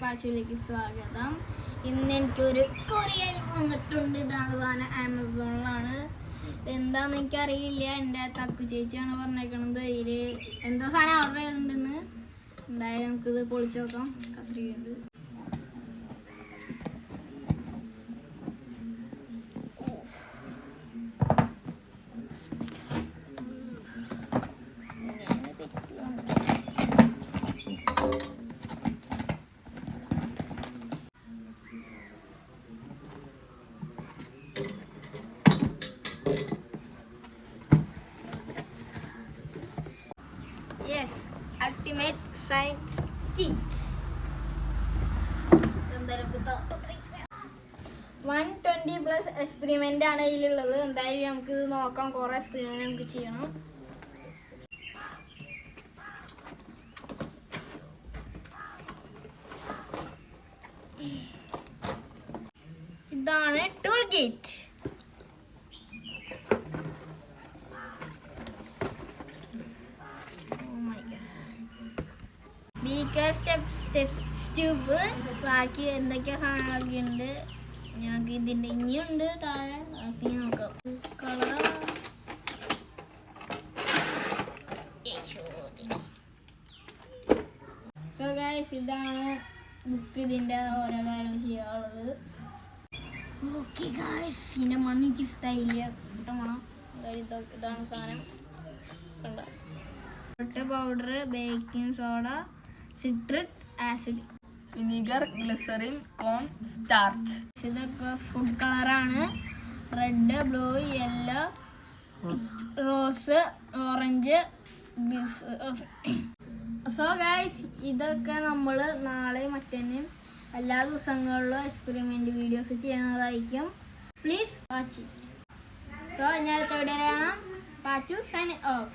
പാച്ചുവിലേക്ക് സ്വാഗതം. ഇന്ന് എനിക്കൊരു കൊറിയർ വന്നിട്ടുണ്ട്. ഇതാണ് സാധനം, ആമസോണിലാണ്. എന്താന്ന് എനിക്കറിയില്ല. എൻ്റെ തക്കു ചേച്ചിയാണ് പറഞ്ഞേക്കണത്. ഇതിൽ എന്തോ സാധനം ഓർഡർ ചെയ്തിട്ടുണ്ടെന്ന്. എന്തായാലും നമുക്കിത് പൊളിച്ചു നോക്കാം. കത്തിരിക്കുന്നുണ്ട്. Yes, Ultimate Science Kits. 120+ experiment ആണ് ഇതിലുള്ളത്. എന്തായാലും നമുക്ക് ഇത് നോക്കാം. കുറെ എക്സ്പെരിമെന്റ് നമുക്ക് ചെയ്യണം. ഇതാണ് tool kit. Beaker step tube, ബാക്കി എന്തൊക്കെയാ സാധനങ്ങളൊക്കെ ഉണ്ട്. ഞങ്ങൾക്ക് ഇതിൻ്റെ ഇനിയുണ്ട് താഴെ. ബാക്കി നോക്കാം. കളർ സോ ഗൈസ്, ഇതാണ് ബുക്ക്. ഇതിൻ്റെ ഓരോ കാര്യങ്ങൾ ചെയ്യാനുള്ളത്. ഓക്കെ ഗൈസ്, ഇതിൻ്റെ മണ്ണ് എനിക്ക് ഇഷ്ടമായില്ല. മണം ഇതാണ് സാധനം. കണ്ട powder, baking soda, citric acid, vinegar, glycerin, corn, starch. ഇതൊക്കെ ഫുഡ് കളറാണ്. Red, blue, yellow, rose, orange. So guys, ഇതൊക്കെ നമ്മൾ നാളെ മറ്റന്നെ എല്ലാ ദിവസങ്ങളിലും എക്സ്പെരിമെന്റ് വീഡിയോസ് ചെയ്യുന്നതായിരിക്കും. Please watch it. സോ ഞാൻ അടുത്ത വീഡിയോ കാണാം. Pachu sign of.